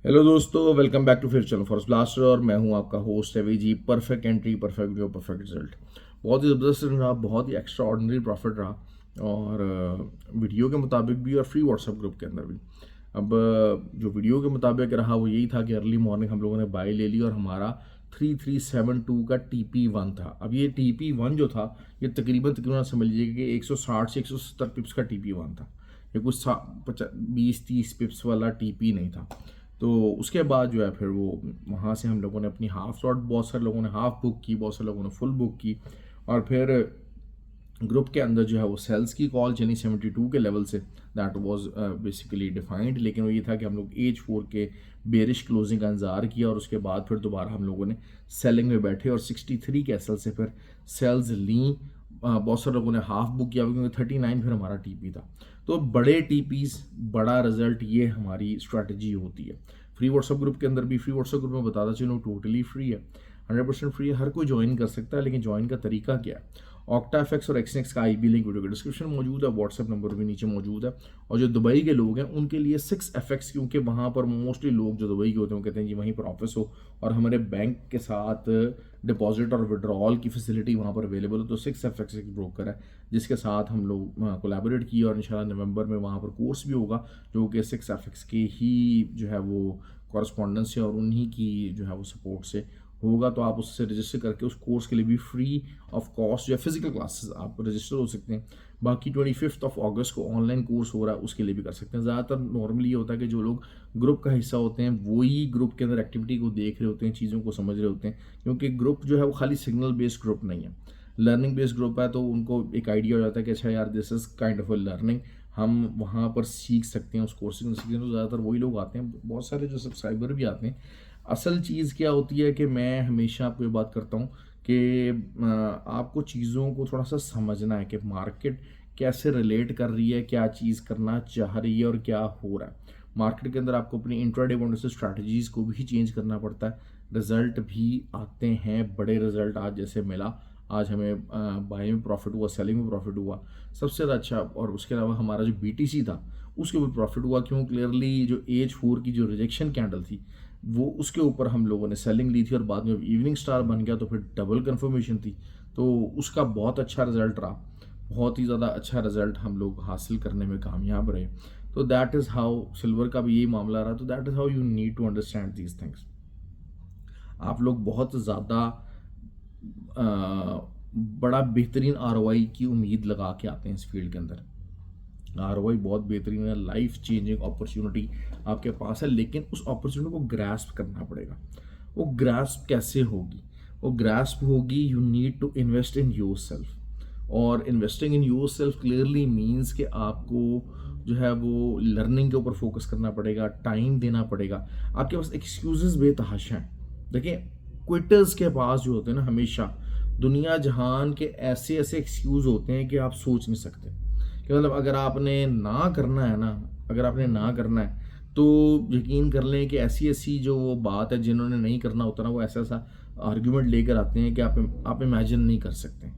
Hello दोस्तों, welcome back to फिर चलो फॉर ब्लास्टर। और मैं हूं आपका host Ravi ji. Perfect entry, perfect video, perfect result. बहुत ही ज़बरदस्त रहा, बहुत ही एक्स्ट्रा ऑर्डिनरी प्रॉफिट रहा, और वीडियो के मुताबिक भी और फ्री व्हाट्सएप ग्रुप के अंदर भी। अब जो वीडियो के मुताबिक रहा वो यही था कि अर्ली मॉर्निंग हम लोगों ने बाय ले ली और हमारा 3372 का TP1 था। अब ये TP1 जो था ये तकरीबन तकरीबन समझ लीजिए कि 160 से 170 पिप्स का TP1 था। ये कुछ 20-30 पिप्स वाला TP नहीं था। तो उसके बाद जो है फिर वो वहाँ से हम लोगों ने अपनी हाफ स्लॉट, बहुत सारे लोगों ने हाफ बुक की, बहुत सारे लोगों ने फुल बुक की। और फिर ग्रुप के अंदर जो है वो सेल्स की कॉल यानी 72 के level say that was basically defined. लेकिन वो ये था कि हम लोग H4 के बेरिश क्लोजिंग का इंतजार किया और उसके बाद फिर दोबारा हम लोगों ने सेलिंग में बैठे और 63 के एसएल से फिर सेल्स ली। बहुत सारे लोगों ने हाफ बुक किया क्योंकि 39 फिर हमारा टीपी था। तो बड़े टीपीज बड़ा रिजल्ट, ये हमारी स्ट्रैटेजी होती है। फ्री व्हाट्सएप ग्रुप के अंदर भी, फ्री व्हाट्सएप ग्रुप में बताता चलो टोटली फ्री है, 100% फ्री है, हर कोई ज्वाइन कर सकता है। लेकिन ज्वाइन का तरीका क्या है? ऑक्टाफेक्स और एक्सनेक्स का IB लिंक वीडियो के डिस्क्रिप्शन में मौजूद है, व्हाट्सएप नंबर भी नीचे मौजूद है। और जो दुबई के लोग हैं उनके लिए 6FX, क्योंकि वहाँ पर मोस्टली लोग जो दुबई के होते हैं वो कहते हैं जी वहीं पर ऑफिस हो और हमारे बैंक के साथ डिपॉजिट और विड्रॉल की फैसिलिटी वहाँ पर अवेलेबल हो। तो 6FX एक ब्रोकर है जिसके साथ हम लोग कोलैबोरेट किए और इंशाल्लाह नवंबर में वहाँ पर कोर्स भी होगा जो कि 6FX के ही जो है वो कॉरस्पॉन्डेंस से और उन्हीं की जो है वो सपोर्ट से होगा। तो आप उससे रजिस्टर करके उस कोर्स के लिए भी फ्री ऑफ कॉस्ट जो है फिजिकल क्लासेस आप रजिस्टर हो सकते हैं। बाकी 25 अगस्त को ऑनलाइन कोर्स हो रहा है, उसके लिए भी कर सकते हैं। ज़्यादातर नॉर्मली ये होता है कि जो लोग ग्रुप का हिस्सा होते हैं वही ग्रुप के अंदर एक्टिविटी को देख रहे होते हैं, चीज़ों को समझ रहे होते हैं, क्योंकि ग्रुप जो है वो खाली सिग्नल बेस्ड ग्रुप नहीं है, लर्निंग बेस्ड ग्रुप है। तो उनको एक आइडिया हो जाता है कि अच्छा यार this is kind of a learning, हम वहाँ पर सीख सकते हैं, उस कोर्सिंग में सीखते हैं। तो ज़्यादातर वही लोग आते हैं, बहुत सारे जो सब्सक्राइबर भी आते हैं। असल चीज़ क्या होती है कि मैं हमेशा आपको ये बात करता हूँ कि आपको चीज़ों को थोड़ा सा समझना है कि मार्केट कैसे रिलेट कर रही है, क्या चीज़ करना चाह रही है और क्या हो रहा है। मार्केट के अंदर आपको अपनी इंट्राडे बाउंड्री स्ट्रैटेजीज़ को भी चेंज करना पड़ता है। रिजल्ट भी आते हैं, बड़े रिजल्ट आज जैसे मिला, आज हमें बाई में प्रॉफिट हुआ, सेलिंग में प्रॉफिट हुआ सबसे ज़्यादा अच्छा। और उसके अलावा हमारा जो BTC था उसके ऊपर प्रॉफिट हुआ, क्यों? क्लियरली जो H4 की जो रिजेक्शन कैंडल थी वो उसके ऊपर हम लोगों ने सेलिंग ली थी और बाद में इवनिंग स्टार बन गया तो फिर डबल कंफर्मेशन थी। तो उसका बहुत अच्छा रिजल्ट रहा, बहुत ही ज़्यादा अच्छा रिजल्ट हम लोग हासिल करने में कामयाब रहे। तो दैट इज़ हाउ सिल्वर का भी यही मामला रहा। तो that is how you need to understand these things. आप लोग बहुत ज़्यादा बड़ा बेहतरीन ROI की उम्मीद लगा के आते हैं इस फील्ड के अंदर। ROI बहुत बेहतरीन है, लाइफ चेंजिंग अपॉर्चुनिटी आपके पास है, लेकिन उस अपॉर्चुनिटी को ग्रास्प करना पड़ेगा। वो ग्रास्प कैसे होगी? वो ग्रास्प होगी, you need to invest in yourself. और investing in yourself clearly means कि आपको जो है वो लर्निंग के ऊपर फोकस करना पड़ेगा, टाइम देना पड़ेगा। आपके पास एक्सक्यूजेस बेतहाशा हैं। देखिए, क्विटर्स के पास जो होते हैं ना, हमेशा दुनिया जहान के ऐसे ऐसे एक्सक्यूज होते हैं कि आप सोच नहीं सकते। कि मतलब अगर आपने ना करना है ना, अगर आपने ना करना है तो यकीन कर लें कि ऐसी ऐसी जो वो बात है, जिन्होंने नहीं करना होता ना वो ऐसा ऐसा आर्ग्यूमेंट लेकर आते हैं कि आप इमेजिन नहीं कर सकते।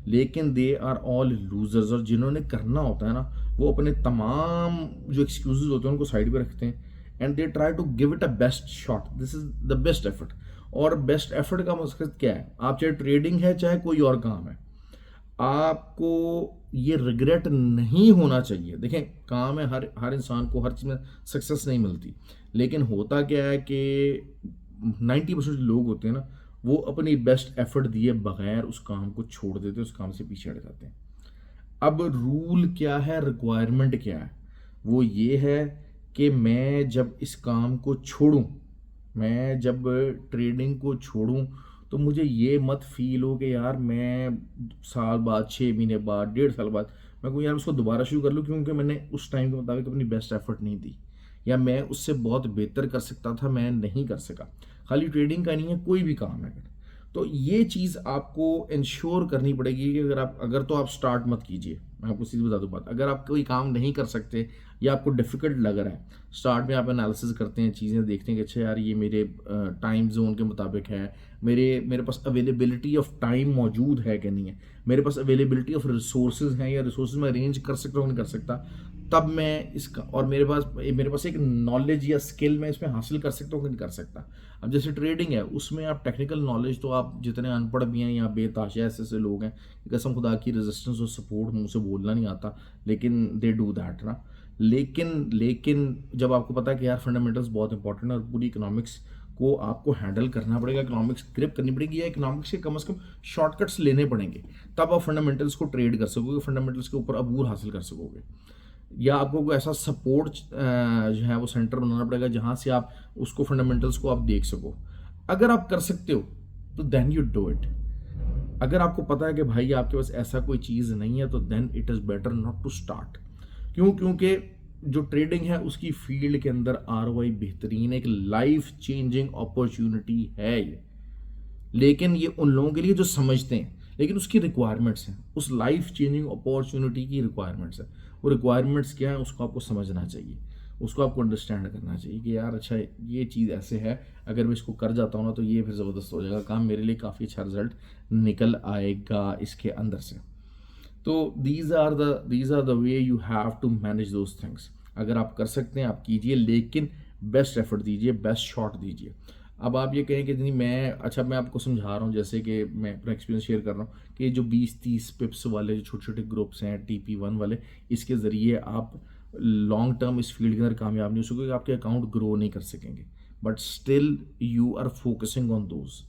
लेकिन दे आर ऑल लूजर्स। और जिन्होंने करना होता है ना वो अपने तमाम जो एक्सक्यूजेज होते हैं उनको साइड पे रखते हैं and they try to give it a best shot. This is the best effort. और बेस्ट एफर्ट का मकसद क्या है? आप चाहे ट्रेडिंग है चाहे कोई और काम है, आपको ये रिग्रेट नहीं होना चाहिए। देखें, काम है, हर हर इंसान को हर चीज़ में सक्सेस नहीं मिलती। लेकिन होता क्या है कि 90% लोग होते हैं ना वो अपनी बेस्ट एफर्ट दिए बगैर उस काम को छोड़ देते हैं, उस काम से पीछे हट जाते हैं। अब रूल क्या है, रिक्वायरमेंट क्या है? वो ये है कि मैं जब इस काम को छोड़ूं, मैं जब ट्रेडिंग को छोड़ूं तो मुझे ये मत फील हो कि यार मैं साल बाद, 6 महीने बाद, 1.5 साल बाद मैं कहूँ यार उसको दोबारा शुरू कर लूँ क्योंकि मैंने उस टाइम के मुताबिक अपनी बेस्ट एफर्ट नहीं दी, या मैं उससे बहुत बेहतर कर सकता था, मैं नहीं कर सका। खाली ट्रेडिंग का नहीं है, कोई भी काम है अगर, तो ये चीज़ आपको इंश्योर करनी पड़ेगी कि अगर तो आप स्टार्ट मत कीजिए। मैं आपको सीधी बता दूं बात, अगर आप कोई काम नहीं कर सकते या आपको डिफ़िकल्ट लग रहा है, स्टार्ट में आप एनालिसिस करते हैं, चीज़ें देखते हैं कि अच्छा यार ये मेरे टाइम जोन के मुताबिक है, मेरे पास अवेलेबिलिटी ऑफ टाइम मौजूद है कि नहीं है, मेरे पास अवेलेबिलिटी ऑफ रिसोर्सेज हैं या रिसोर्सेज मैं अरेंज कर सकता हूँ नहीं कर सकता। तब मैं इसका, और मेरे पास एक नॉलेज या स्किल मैं इसमें हासिल कर सकता हूँ कि नहीं कर सकता। अब जैसे ट्रेडिंग है, उसमें आप टेक्निकल नॉलेज तो आप जितने अनपढ़ भी हैं या बेताशा ऐसे ऐसे लोग हैं, कसम खुदा की रेजिस्टेंस और सपोर्ट मुंह से बोलना नहीं आता, लेकिन दे डू दैट ना। लेकिन जब आपको पता है कि यार फंडामेंटल्स बहुत इंपॉर्टेंट है और पूरी इकोनॉमिक्स को आपको हैंडल करना पड़ेगा, इकोनॉमिक्स ग्रिप करनी पड़ेगी, या इकोनॉमिक्स के कम से कम शॉर्टकट्स लेने पड़ेंगे, तब आप फंडामेंटल्स को ट्रेड कर सकोगे, फंडामेंटल्स के ऊपर अबूर हासिल कर सकोगे। या आपको कोई ऐसा सपोर्ट जो है वो सेंटर बनाना पड़ेगा जहाँ से आप उसको फंडामेंटल्स को आप देख सको। अगर आप कर सकते हो तो देन यू डू इट। अगर आपको पता है कि भाई आपके पास ऐसा कोई चीज़ नहीं है, तो then it is better not to start. क्योंकि जो ट्रेडिंग है उसकी फील्ड के अंदर आरओआई बेहतरीन, एक लाइफ चेंजिंग अपॉर्चुनिटी है ये। लेकिन ये उन लोगों के लिए जो समझते हैं, लेकिन उसकी रिक्वायरमेंट्स हैं, उस लाइफ चेंजिंग अपॉर्चुनिटी की रिक्वायरमेंट्स है। वो रिक्वायरमेंट्स क्या है उसको आपको समझना चाहिए, उसको आपको अंडरस्टैंड करना चाहिए कि यार अच्छा ये चीज़ ऐसे है, अगर मैं इसको कर जाता हूँ ना तो ये फिर ज़बरदस्त हो जाएगा काम, मेरे लिए काफ़ी अच्छा रिजल्ट निकल आएगा इसके अंदर से। तो these are the way you have to manage those things. अगर आप कर सकते हैं आप कीजिए, लेकिन बेस्ट एफर्ट दीजिए, बेस्ट शॉट दीजिए। अब आप ये कहें कि नहीं मैं आपको समझा रहा हूँ, जैसे कि मैं अपना एक्सपीरियंस शेयर कर रहा हूँ कि जो 20-30 पिप्स वाले जो छोटे छोटे ग्रुप्स हैं TP1 वाले, इसके ज़रिए आप लॉन्ग टर्म इस फील्ड के अंदर कामयाब नहीं हो सकोगे, आपके अकाउंट ग्रो नहीं कर सकेंगे, but still you are focusing on those,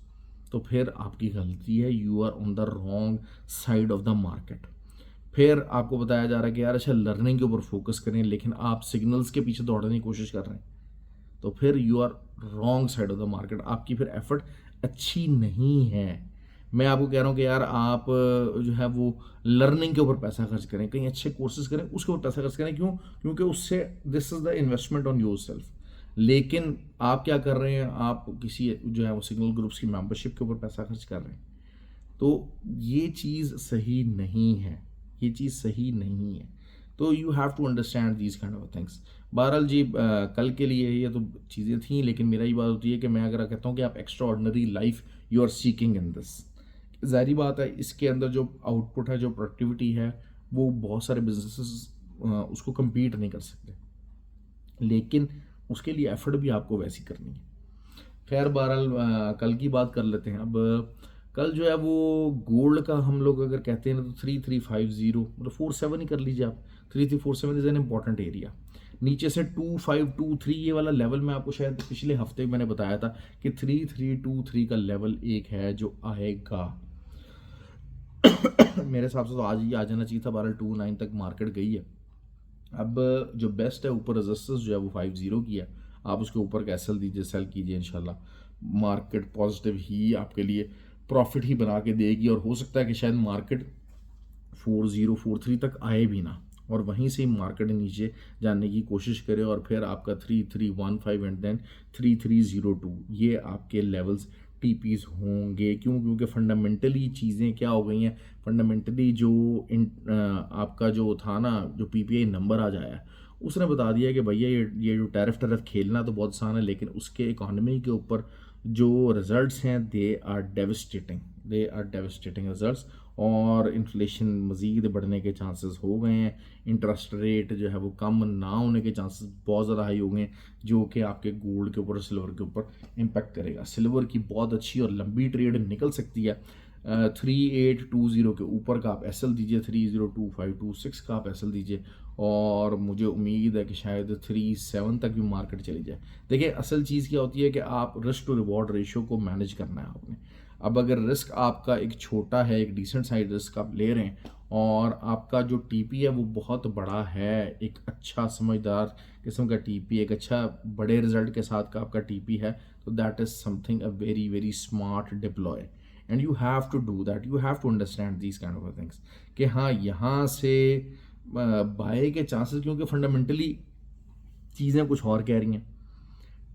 तो फिर आपकी गलती है, you are on the wrong side of the market. फिर आपको बताया जा रहा है कि यार अच्छा लर्निंग के ऊपर फोकस करें, लेकिन आप सिग्नल्स के पीछे दौड़ने की कोशिश कर रहे हैं, तो फिर you are wrong side of the market, आपकी फिर एफर्ट अच्छी नहीं है। मैं आपको कह रहा हूँ कि यार आप जो है वो लर्निंग के ऊपर पैसा खर्च करें, कहीं अच्छे कोर्सेज करें, उसके ऊपर पैसा खर्च करें। क्यों? क्योंकि उससे this is the investment on your self. लेकिन आप क्या कर रहे हैं, आप किसी जो है वो सिग्नल ग्रुप्स की मेंबरशिप के ऊपर पैसा खर्च कर रहे हैं, तो ये चीज़ सही नहीं है, ये चीज़ सही नहीं है। तो you have to understand these kind of things. बहरहाल जी, कल के लिए ये तो चीज़ें थी, लेकिन मेरा ये बात होती है कि मैं अगर कहता हूँ कि आप extraordinary life you are seeking in this, ज़ाहिर बात है इसके अंदर जो आउटपुट है, जो प्रोडक्टिविटी है, वो बहुत सारे बिजनेसेस उसको compete नहीं कर सकते, लेकिन उसके लिए एफर्ट भी आपको वैसी करनी है। खैर बहरहाल कल की बात कर लेते हैं। अब कल जो है वो गोल्ड का हम लोग अगर कहते हैं ना, तो 3350 मतलब 47 ही कर लीजिए आप। 3347 इज़ एन इम्पॉर्टेंट एरिया। नीचे से 2523 ये वाला लेवल मैं आपको शायद पिछले हफ्ते मैंने बताया था कि 3323 का लेवल एक है जो आएगा। मेरे हिसाब से तो आज ही आ जाना चाहिए था, 1229 तक मार्केट गई है। अब जो बेस्ट है, ऊपर रेजिस्टेंस जो है वो 50 की है, आप उसके ऊपर का एसएल दीजिए, सेल कीजिए, इंशाल्लाह मार्केट पॉजिटिव ही आपके लिए प्रॉफिट ही बना के देगी, और हो सकता है कि शायद मार्केट 4043 तक आए भी ना, और वहीं से ही मार्केट नीचे जाने की कोशिश करे, और फिर आपका 3315 एंड देन 3302 ये आपके लेवल्स टीपीज होंगे। क्यों? क्योंकि फंडामेंटली चीज़ें क्या हो गई हैं, फंडामेंटली जो आपका जो था ना, जो पीपीआई नंबर आ जाया, उसने बता दिया कि भैया ये जो टैरिफ खेलना तो बहुत आसान है, लेकिन उसके इकोनॉमी के ऊपर जो रिजल्ट्स हैं दे आर डेविस्टेटिंग रिजल्ट्स, और इन्फ्लेशन मज़ीद बढ़ने के चांसेस हो गए हैं, इंटरेस्ट रेट जो है वो कम ना होने के चांसेस बहुत ज़्यादा हाई हो गए हैं, जो कि आपके गोल्ड के ऊपर, सिल्वर के ऊपर इम्पेक्ट करेगा। सिल्वर की बहुत अच्छी और लंबी ट्रेड निकल सकती है। 3820 के ऊपर का आप एसएल दीजिए, 302526 का आप एसएल दीजिए, और मुझे उम्मीद है कि शायद 37 तक भी मार्केट चली जाए। देखिए असल चीज़ क्या होती है कि आप रिस्क टू रिवॉर्ड रेशियो को मैनेज करना है आपने। अब अगर रिस्क आपका एक छोटा है, एक डिसेंट साइज रिस्क आप ले रहे हैं, और आपका जो टीपी है वो बहुत बड़ा है, एक अच्छा समझदार किस्म का टीपी, एक अच्छा बड़े रिजल्ट के साथ का आपका टीपी है, तो that is something a very very smart deploy, and you have to do that, you have to understand these kind of things कि हाँ यहाँ से बाय के चांसेस, क्योंकि फंडामेंटली चीज़ें कुछ और कह रही हैं,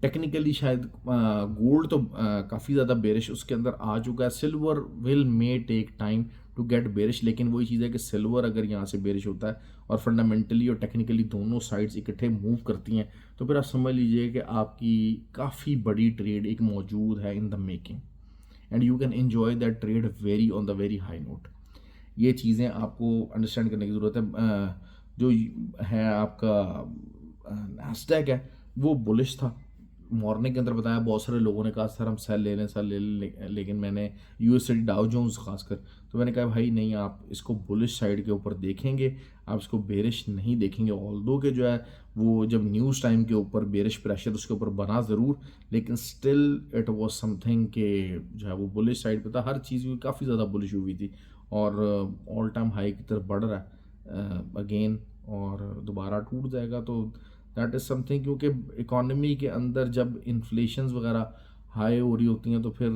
टेक्निकली शायद गोल्ड तो काफ़ी ज़्यादा बेरिश उसके अंदर आ चुका है, silver will may take time to get bearish, लेकिन वही चीज़ है कि सिल्वर अगर यहाँ से बेरिश होता है और फंडामेंटली और टेक्निकली दोनों साइड्स इकट्ठे मूव करती हैं, तो फिर आप समझ लीजिए कि आपकी काफ़ी बड़ी ट्रेड एक मौजूद है in the making, and you can enjoy that trade very on the very high note. ये चीज़ें आपको अंडरस्टैंड करने की ज़रूरत है। जो है आपका नैस्डैक है वो बुलिश था। मॉर्निंग के अंदर बताया, बहुत सारे लोगों ने कहा सर हम सेल ले लें, सर ले लें, लेकिन मैंने यूएसडी डाउ जोन्स खासकर, तो मैंने कहा भाई नहीं, आप इसको बुलिश साइड के ऊपर देखेंगे, आप इसको बेरिश नहीं देखेंगे। ऑल्दो के जो है वो जब न्यूज़ टाइम के ऊपर बेरिश प्रेशर उसके ऊपर बना ज़रूर, लेकिन स्टिल इट वाज समथिंग के जो है वो बुलिश साइड पे था। हर चीज़ भी काफ़ी ज़्यादा बुलिश हुई थी और ऑल टाइम हाई की तरफ बढ़ रहा है अगेन, और दोबारा टूट जाएगा तो दैट इज़ समथिंग, क्योंकि इकॉनमी के अंदर जब इन्फ्लेशंस वगैरह हाई हो रही होती हैं तो फिर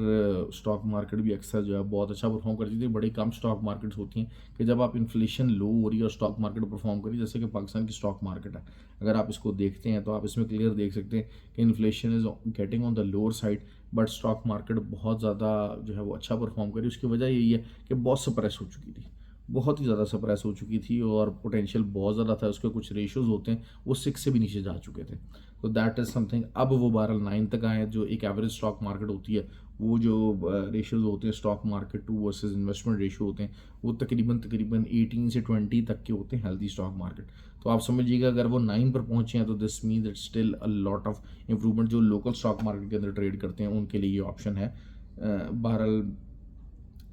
स्टॉक मार्केट भी अक्सर जो है बहुत अच्छा परफॉर्म करती थी। बड़ी कम स्टॉक मार्केट्स होती हैं कि जब आप इन्फ्लेशन लो हो रही है और स्टॉक मार्केट परफॉर्म करी, जैसे कि पाकिस्तान की स्टॉक मार्केट है। अगर आप इसको देखते हैं तो आप इसमें क्लियर देख सकते हैं कि inflation is getting on the lower side, but stock market बहुत ज़्यादा जो है वो अच्छा परफॉर्म करी। उसकी वजह यही है कि बहुत सप्रेस हो चुकी थी, बहुत ही ज़्यादा सप्रेस हो चुकी थी और पोटेंशियल बहुत ज़्यादा था। उसके कुछ रेशियोज़ होते हैं वो 6 से भी नीचे जा चुके थे, तो दैट इज़ समथिंग। अब वो बहरहाल 9 तक आए हैं। जो एक एवरेज स्टॉक मार्केट होती है, वो जो रेशियोज़ होते हैं stock market to versus investment ratio होते हैं, वो तकरीबन 18 से 20 तक के होते हैं हेल्दी स्टॉक मार्केट। तो आप समझिएगा अगर वो 9 पर पहुंचे हैं तो this means it's still a lot of improvement. जो लोकल स्टॉक मार्केट के अंदर ट्रेड करते हैं उनके लिए ये ऑप्शन है। बहरहाल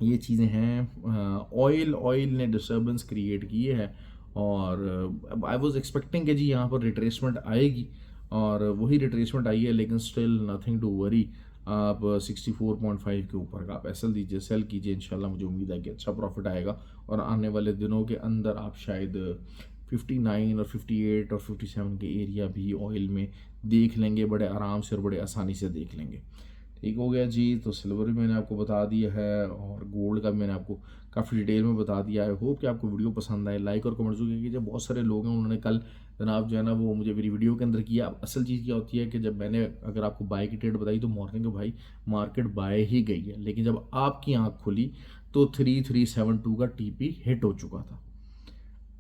ये चीज़ें हैं। ऑयल ने डिस्टर्बेंस क्रिएट की है और आई वाज एक्सपेक्टिंग कि जी यहाँ पर रिट्रेसमेंट आएगी और वही रिट्रेसमेंट आई है, लेकिन स्टिल नथिंग टू वरी। आप 64.5 के ऊपर का आप एसएल दीजिए, सेल कीजिए, इंशाल्लाह मुझे उम्मीद है कि अच्छा प्रॉफिट आएगा और आने वाले दिनों के अंदर आप शायद 59 और 58 और 57 के एरिया भी ऑयल में देख लेंगे, बड़े आराम से और बड़े आसानी से देख लेंगे। ठीक हो गया जी। तो सिल्वर भी मैंने आपको बता दिया है और गोल्ड का भी मैंने आपको काफ़ी डिटेल में बता दिया है। होप कि आपको वीडियो पसंद आए। लाइक और कमेंट जरूर कीजिए। बहुत सारे लोग हैं उन्होंने कल जनाब जो है ना वो मुझे मेरी वीडियो के अंदर किया। असल चीज़ क्या होती है कि जब मैंने अगर आपको बाय की ट्रेड बताई तो मॉर्निंग में भाई मार्केट बाय ही गई है, लेकिन जब आपकी आँख खुली तो 3372 का टीपी हिट हो चुका था।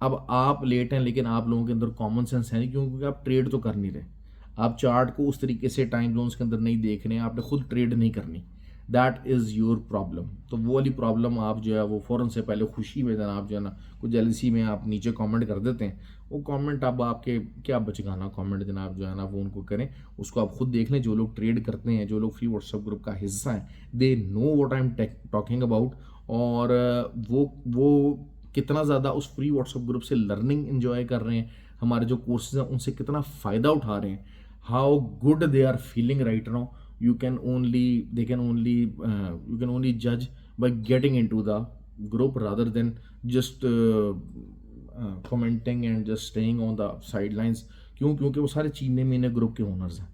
अब आप लेट हैं, लेकिन आप लोगों के अंदर कॉमन सेंस है नहीं, क्योंकि आप ट्रेड तो कर नहीं रहे। आप चार्ट को उस तरीके से टाइम जोन्स के अंदर नहीं देख रहे हैं, आपने खुद ट्रेड नहीं करनी। That is your problem. तो वो वाली प्रॉब्लम आप जो है वो फ़ौरन से पहले खुशी में जनाब जो है ना कुछ जेलसी में आप नीचे कमेंट कर देते हैं। वो कमेंट अब आपके क्या बचगाना कमेंट जनाब जो है ना वो उनको करें, उसको आप खुद देख लें। जो लोग ट्रेड करते हैं, जो लोग फ्री व्हाट्सएप ग्रुप का हिस्सा हैं, they know what I am talking about. और वो कितना ज़्यादा उस फ्री व्हाट्सएप ग्रुप से लर्निंग इन्जॉय कर रहे हैं, हमारे जो कोर्सेज हैं उनसे कितना फ़ायदा उठा रहे हैं, how good they are feeling right now. You can only judge by getting into the group rather than just commenting and just staying on the sidelines। क्योंकि वो सारे चीने मीने ग्रुप के ओनर्स हैं।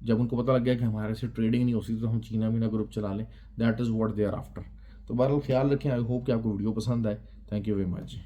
जब उनको पता लग गया कि हमारे से ट्रेडिंग नहीं होती तो हम चीना मीना ग्रुप चला लें, that is what they are after. तो बहरहाल ख्याल रखें। आई होप कि आपको वीडियो पसंद आए। Thank you very much.